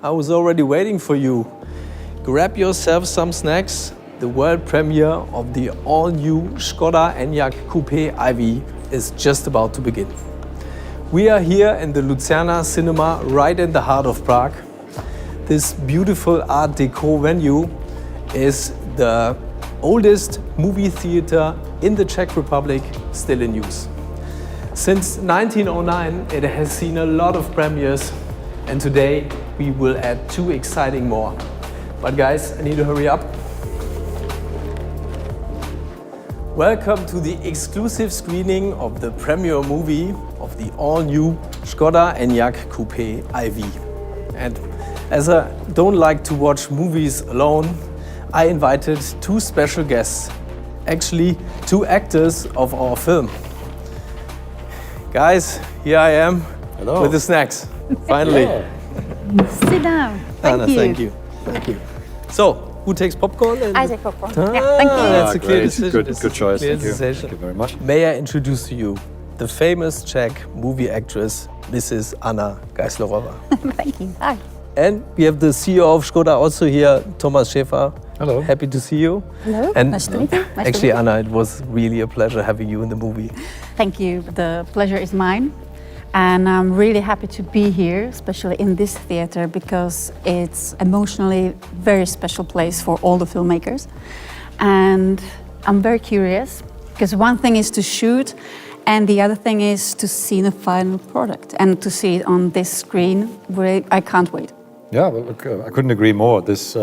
I was already waiting for you. Grab yourself some snacks. The world premiere of the all-new Škoda Enyaq Coupé IV is just about to begin. We are here in the Lucerna Cinema, right in the heart of Prague. This beautiful Art Deco venue is the oldest movie theater in the Czech Republic, still in use. Since 1909, it has seen a lot of premieres, and today we will add 2 exciting more. But guys, I need to hurry up. Welcome to the exclusive screening of the premiere movie of the all-new Škoda Enyaq Coupé IV. And as I don't like to watch movies alone, I invited 2 special guests, actually 2 actors of our film. Guys, here I am. Hello. With the snacks, finally. Sit down. Anna, thank you. Thank you. So, who takes popcorn? I take popcorn. Yeah, thank you. That's a clear great. decision. Good choice. Clear Thank you. decision. Thank you very much. May I introduce to you the famous Czech movie actress, Mrs. Anna Geislerová. Thank you. Hi. And we have the CEO of Škoda also here, Thomas Schäfer. Hello. Happy to see you. Hello. And Nice to meet you. Nice to actually, meet you. Anna, it was really a pleasure having you in the movie. Thank you. The pleasure is mine. And I'm really happy to be here, especially in this theater, because it's emotionally very special place for all the filmmakers. And I'm very curious, because one thing is to shoot, and the other thing is to see the final product and to see it on this screen. I can't wait. Yeah, well, look, I couldn't agree more. This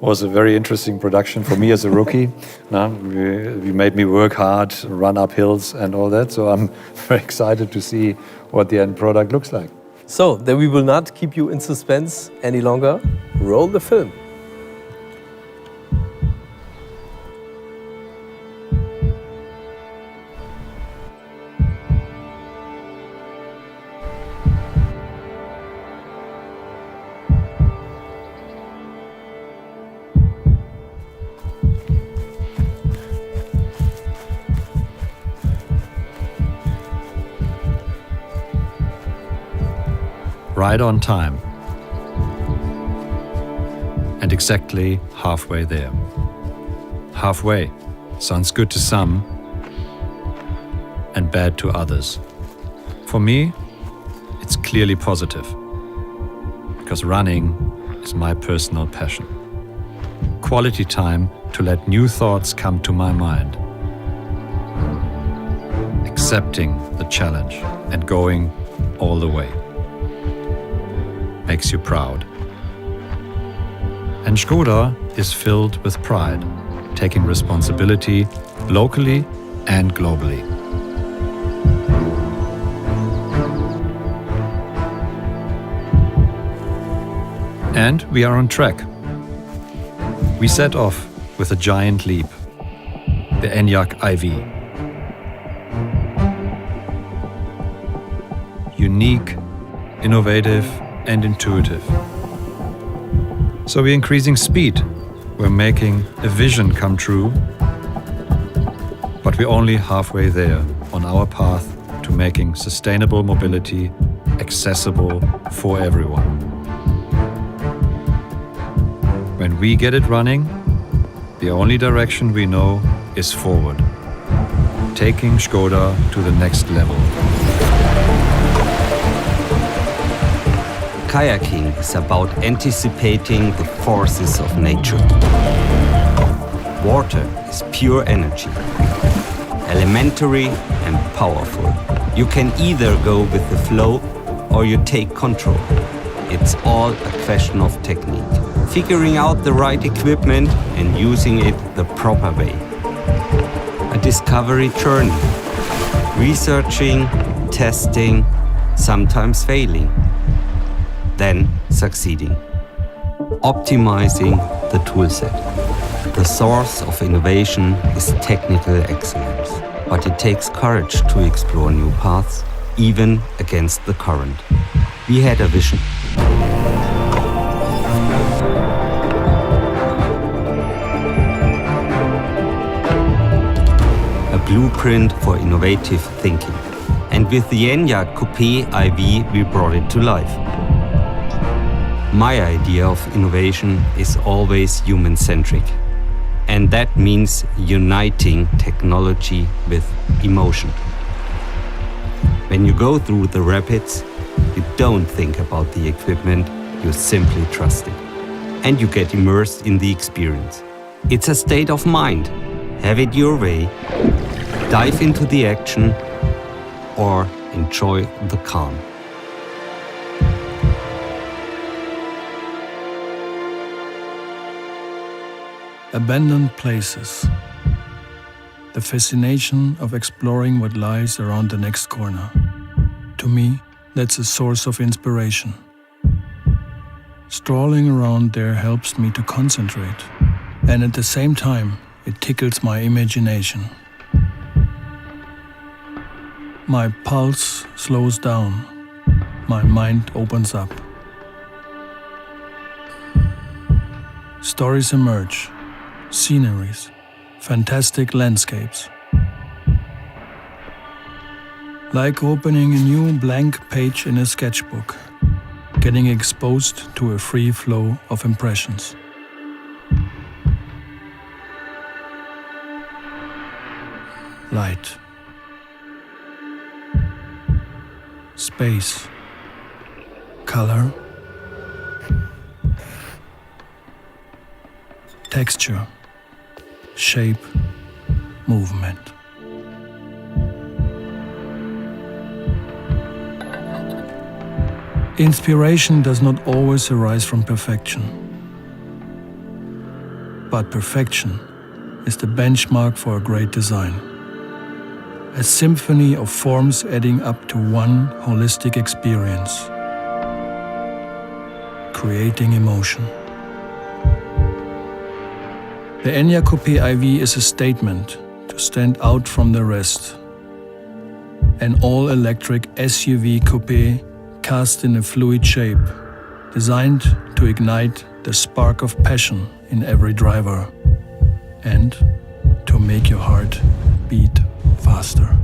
was a very interesting production for me as a rookie. You made me work hard, run up hills and all that. So I'm very excited to see what the end product looks like. So, then we will not keep you in suspense any longer. Roll the film. Right on time. And exactly halfway there. Halfway sounds good to some and bad to others. For me, it's clearly positive, because running is my personal passion. Quality time to let new thoughts come to my mind. Accepting the challenge and going all the way makes you proud. And Škoda is filled with pride, taking responsibility locally and globally. And we are on track. We set off with a giant leap, the Enyaq IV. Unique, innovative, and intuitive. So we're increasing speed, we're making a vision come true, but we're only halfway there on our path to making sustainable mobility accessible for everyone. When we get it running, the only direction we know is forward, taking Škoda to the next level. Kayaking is about anticipating the forces of nature. Water is pure energy, elementary and powerful. You can either go with the flow or you take control. It's all a question of technique, figuring out the right equipment and using it the proper way. A discovery journey, researching, testing, sometimes failing, then succeeding. Optimizing the toolset. The source of innovation is technical excellence, but it takes courage to explore new paths, even against the current. We had a vision. A blueprint for innovative thinking. And with the Enyaq Coupé IV, we brought it to life. My idea of innovation is always human-centric. And that means uniting technology with emotion. When you go through the rapids, you don't think about the equipment, you simply trust it. And you get immersed in the experience. It's a state of mind. Have it your way, dive into the action, or enjoy the calm. Abandoned places. The fascination of exploring what lies around the next corner. To me, that's a source of inspiration. Strolling around there helps me to concentrate, and at the same time, it tickles my imagination. My pulse slows down, my mind opens up. Stories emerge, sceneries, fantastic landscapes. Like opening a new blank page in a sketchbook, getting exposed to a free flow of impressions. Light. Space. Color. Texture. Shape. Movement. Inspiration does not always arise from perfection. But perfection is the benchmark for a great design. A symphony of forms adding up to one holistic experience, creating emotion. The Enyaq Coupé IV is a statement to stand out from the rest. An all-electric SUV coupé cast in a fluid shape, designed to ignite the spark of passion in every driver and to make your heart beat faster.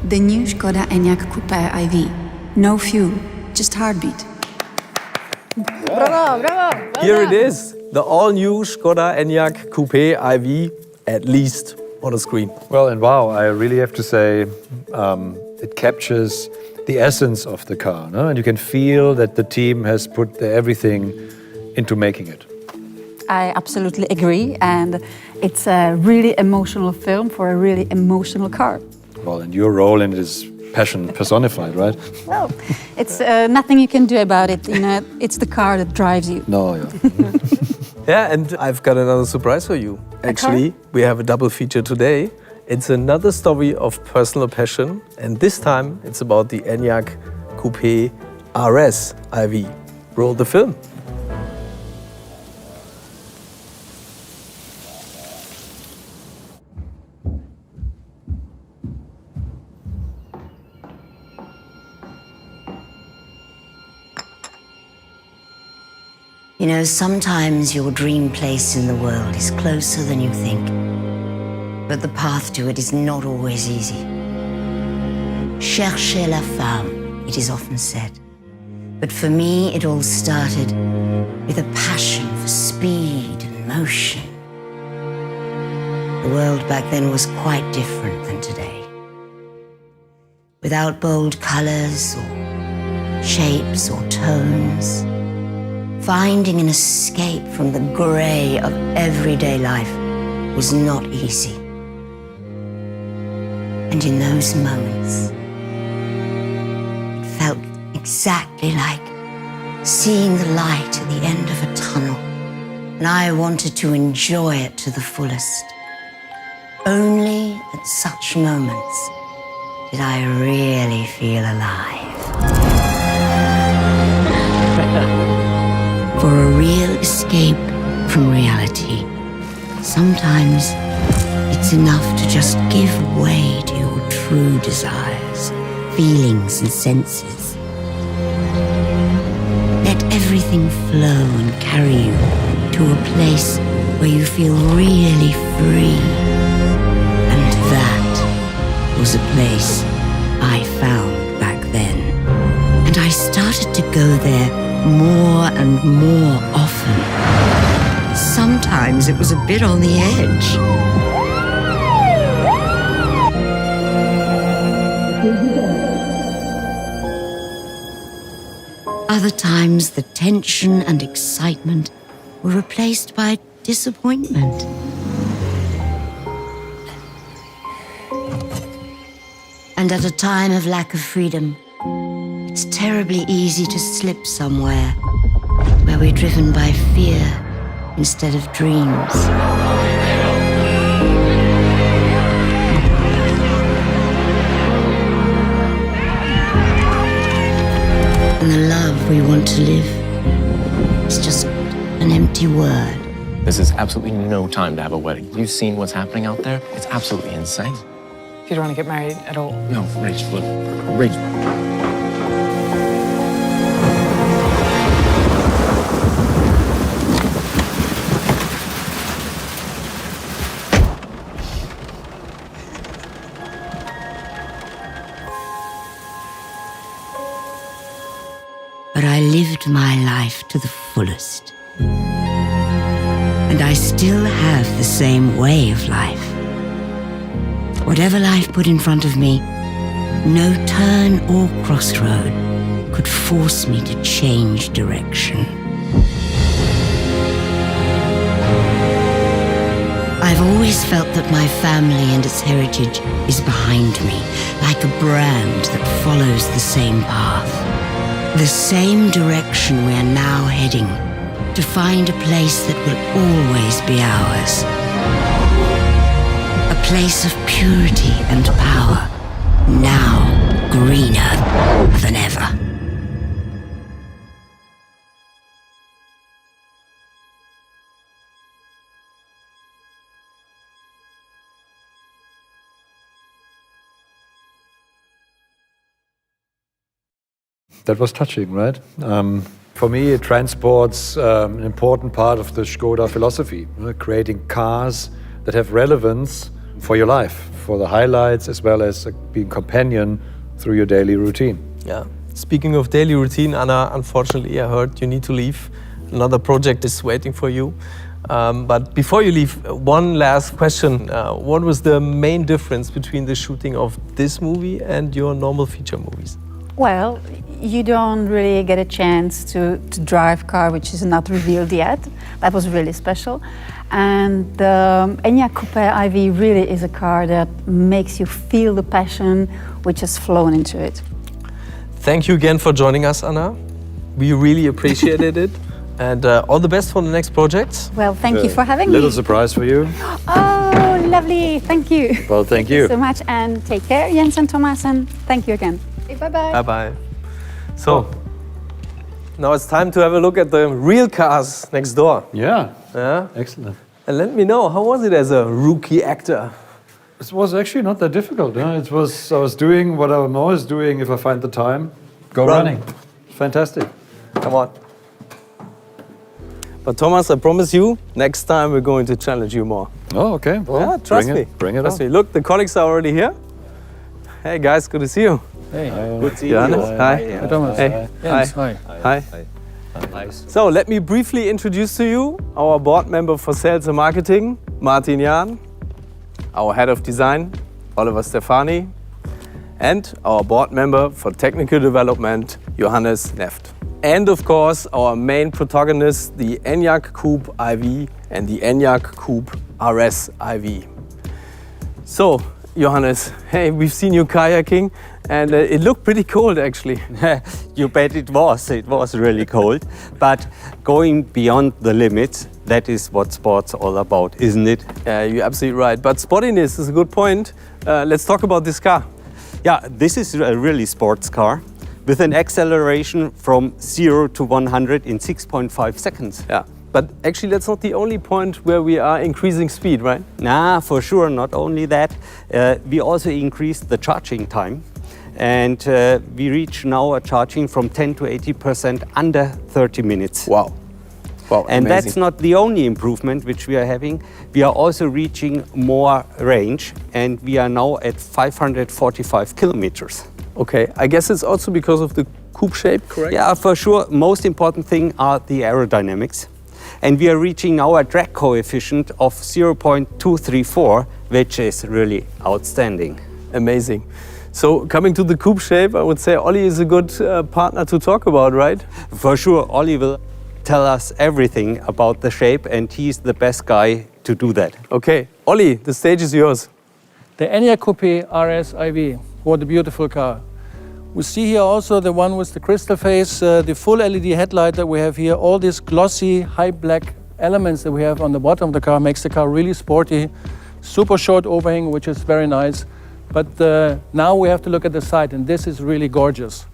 The new Škoda Enyaq Coupé IV. No fuel, just heartbeat. Bravo, bravo. Here it is, the all-new Škoda Enyaq Coupé IV, at least on the screen. Well, and wow, I really have to say, it captures the essence of the car, no? And you can feel that the team has put everything into making it. I absolutely agree, and it's a really emotional film for a really emotional car. Well, and your role in it is passion personified, right? Well, it's nothing you can do about it. You know, it's the car that drives you. No, yeah. Yeah, and I've got another surprise for you. Actually, we have a double feature today. It's another story of personal passion, and this time it's about the Enyaq Coupé RS IV. Roll the film. You know, sometimes your dream place in the world is closer than you think, but the path to it is not always easy. Cherchez la femme, it is often said. But for me, it all started with a passion for speed and motion. The world back then was quite different than today. Without bold colors or shapes or tones, finding an escape from the gray of everyday life was not easy. And in those moments, it felt exactly like seeing the light at the end of a tunnel, and I wanted to enjoy it to the fullest. Only at such moments did I really feel alive. For a real escape from reality, sometimes it's enough to just give way to your true desires, feelings and senses. Let everything flow and carry you to a place where you feel really free. And that was a place I found back then. And I started to go there more and more often. Sometimes it was a bit on the edge. Other times the tension and excitement were replaced by disappointment. And at a time of lack of freedom, it's terribly easy to slip somewhere where we're driven by fear instead of dreams. And the love we want to live is just an empty word. This is absolutely no time to have a wedding. You've seen what's happening out there? It's absolutely insane. You don't want to get married at all? No, Rachel, look. Rachel. But I lived my life to the fullest. And I still have the same way of life. Whatever life put in front of me, no turn or crossroad could force me to change direction. I've always felt that my family and its heritage is behind me, like a brand that follows the same path. The same direction we are now heading, to find a place that will always be ours. A place of purity and power, now greener than ever. That was touching, right? For me, it transports an important part of the Škoda philosophy, creating cars that have relevance for your life, for the highlights, as well as being companion through your daily routine. Yeah. Speaking of daily routine, Anna, unfortunately, I heard you need to leave. Another project is waiting for you. But before you leave, one last question. What was the main difference between the shooting of this movie and your normal feature movies? Well, you don't really get a chance to drive car, which is not revealed yet. That was really special. And the Enyaq Coupé IV really is a car that makes you feel the passion which has flown into it. Thank you again for joining us, Anna. We really appreciated it. And all the best for the next projects. Well, thank you for having Little me. surprise for you. Oh, lovely. Thank you. Well, thank you. So much, and take care, Jens and Thomas, and thank you again. Bye-bye. Bye-bye. So, now it's time to have a look at the real cars next door. Yeah. Yeah? Excellent. And let me know, how was it as a rookie actor? It was actually not that difficult. I was doing what I'm always doing if I find the time. Go running. Fantastic. Come on. But Thomas, I promise you, next time we're going to challenge you more. Oh, okay. Well, Yeah, trust me. Bring it Trust on. me. Look, the colleagues are already here. Hey guys, good to see you. Hey, Good to see you. Hi. hi, Thomas. Hey. Jens, Hi. hi. Hi. Nice. So let me briefly introduce to you our board member for sales and marketing, Martin Jahn, our head of design, Oliver Stefani, and our board member for technical development, Johannes Neft. And of course, our main protagonists, the Enyaq Coupe IV and the Enyaq Coupe RS IV. So, Johannes, hey, we've seen you kayaking, and it looked pretty cold actually. You bet it was. It was really cold. But going beyond the limits, that is what sport's all about, isn't it? Yeah, you're absolutely right. But spottiness is a good point. Let's talk about this car. Yeah, this is a really sports car with an acceleration from 0 to 100 in 6.5 seconds. Yeah, but actually that's not the only point where we are increasing speed, right? Nah, for sure. Not only that, we also increased the charging time. And we reach now a charging from 10 to 80% under 30 minutes. Wow. Wow, And amazing. that's not the only improvement which we are having. We are also reaching more range, and we are now at 545 kilometers. Okay, I guess it's also because of the coupe shape, correct? Yeah, for sure. Most important thing are the aerodynamics. And we are reaching now a drag coefficient of 0.234, which is really outstanding. Amazing. So coming to the coupe shape, I would say Ollie is a good partner to talk about, right? For sure, Ollie will tell us everything about the shape, and he's the best guy to do that. Okay, Ollie, the stage is yours. The Enyaq Coupé RS IV. What a beautiful car. We see here also the one with the crystal face, the full LED headlight that we have here. All these glossy, high black elements that we have on the bottom of the car makes the car really sporty. Super short overhang, which is very nice. But now we have to look at the side, and this is really gorgeous.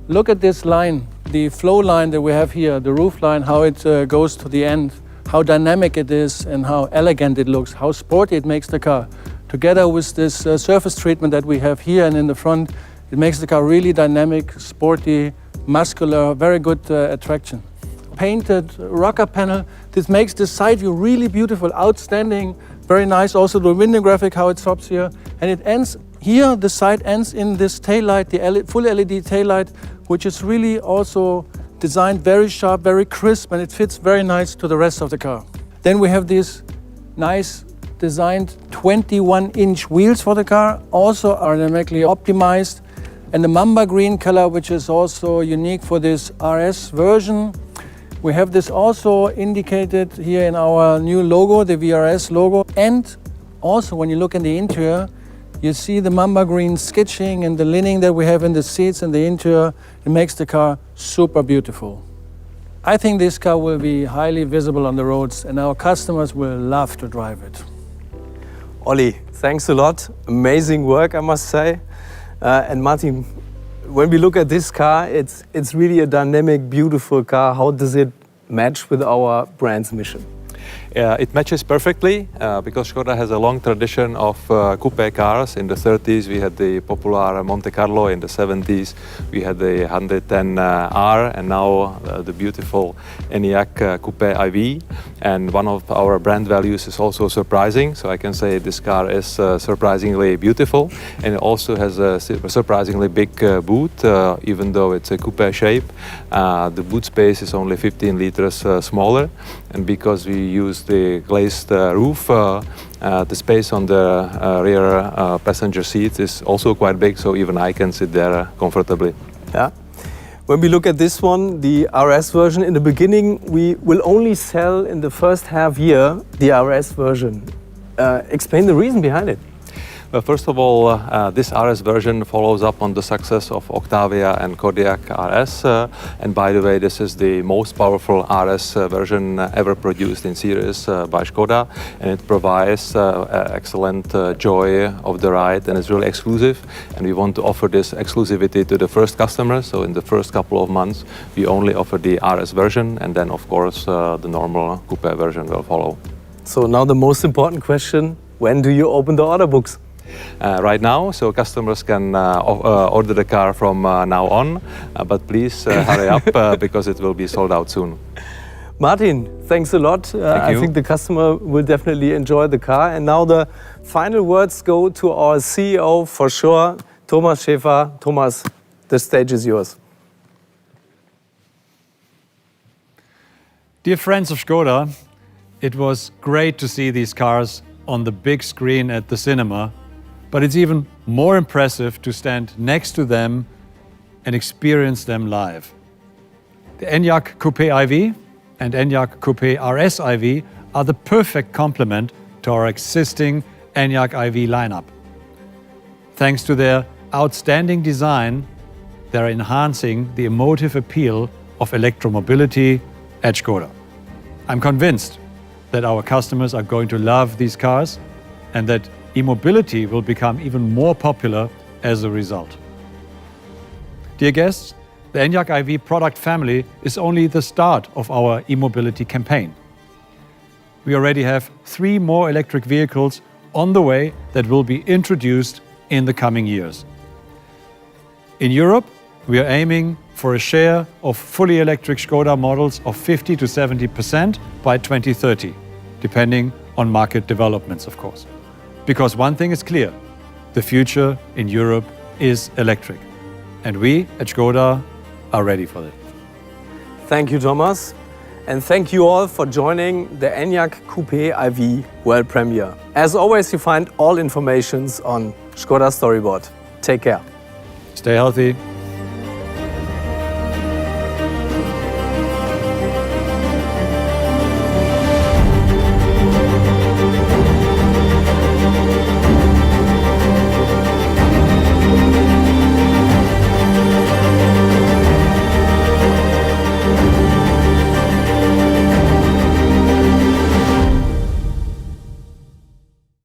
Look at this line, the flow line that we have here, the roof line, how it goes to the end, how dynamic it is and how elegant it looks, how sporty it makes the car. Together with this surface treatment that we have here and in the front, it makes the car really dynamic, sporty, muscular, very good attraction. Painted rocker panel, this makes the side view really beautiful, outstanding, very nice. Also the window graphic, how it stops here. And it ends here, the side ends in this taillight, the full LED taillight, which is really also designed very sharp, very crisp, and it fits very nice to the rest of the car. Then we have these nice designed 21-inch wheels for the car, also aerodynamically optimized. And the Mamba green color, which is also unique for this RS version. We have this also indicated here in our new logo, the VRS logo. And also when you look in the interior, you see the Mamba green sketching and the lining that we have in the seats and the interior. It makes the car super beautiful. I think this car will be highly visible on the roads, and our customers will love to drive it. Ollie, thanks a lot. Amazing work, I must say. And Martin, when we look at this car, it's really a dynamic, beautiful car. How does it match with our brand's mission? It matches perfectly because Škoda has a long tradition of coupe cars. In the 30s, we had the popular Monte Carlo. In the 70s, we had the 110R, and now the beautiful Enyaq Coupé IV. And one of our brand values is also surprising. So I can say this car is surprisingly beautiful, and it also has a surprisingly big boot, even though it's a coupe shape. The boot space is only 15 liters smaller, and because we use the glazed roof, the space on the rear passenger seat is also quite big, so even I can sit there comfortably. Yeah. When we look at this one, the RS version, in the beginning, we will only sell in the first half year the RS version. Explain the reason behind it. Well, first of all, this RS version follows up on the success of Octavia and Kodiaq RS. And by the way, this is the most powerful RS version ever produced in series by Škoda. And it provides excellent joy of the ride, and it's really exclusive. And we want to offer this exclusivity to the first customers. So in the first couple of months, we only offer the RS version. And then, of course, the normal Coupé version will follow. So now the most important question, when do you open the order books? Right now, so customers can order the car from now on, but please hurry up because it will be sold out soon. Martin, thanks a lot. I think the customer will definitely enjoy the car. And now the final words go to our CEO for sure, Thomas Schäfer. Thomas, the stage is yours. Dear friends of Škoda, it was great to see these cars on the big screen at the cinema, but it's even more impressive to stand next to them and experience them live. The Enyaq Coupé IV and Enyaq Coupé RS IV are the perfect complement to our existing Enyaq IV lineup. Thanks to their outstanding design, they're enhancing the emotive appeal of electromobility at Škoda. I'm convinced that our customers are going to love these cars and that e-mobility will become even more popular as a result. Dear guests, the Enyaq IV product family is only the start of our e-mobility campaign. We already have 3 more electric vehicles on the way that will be introduced in the coming years. In Europe, we are aiming for a share of fully electric Škoda models of 50 to 70% by 2030, depending on market developments, of course. Because one thing is clear, the future in Europe is electric. And we at Škoda are ready for it. Thank you, Thomas. And thank you all for joining the Enyaq Coupé IV world premiere. As always, you find all informations on Škoda Storyboard. Take care. Stay healthy.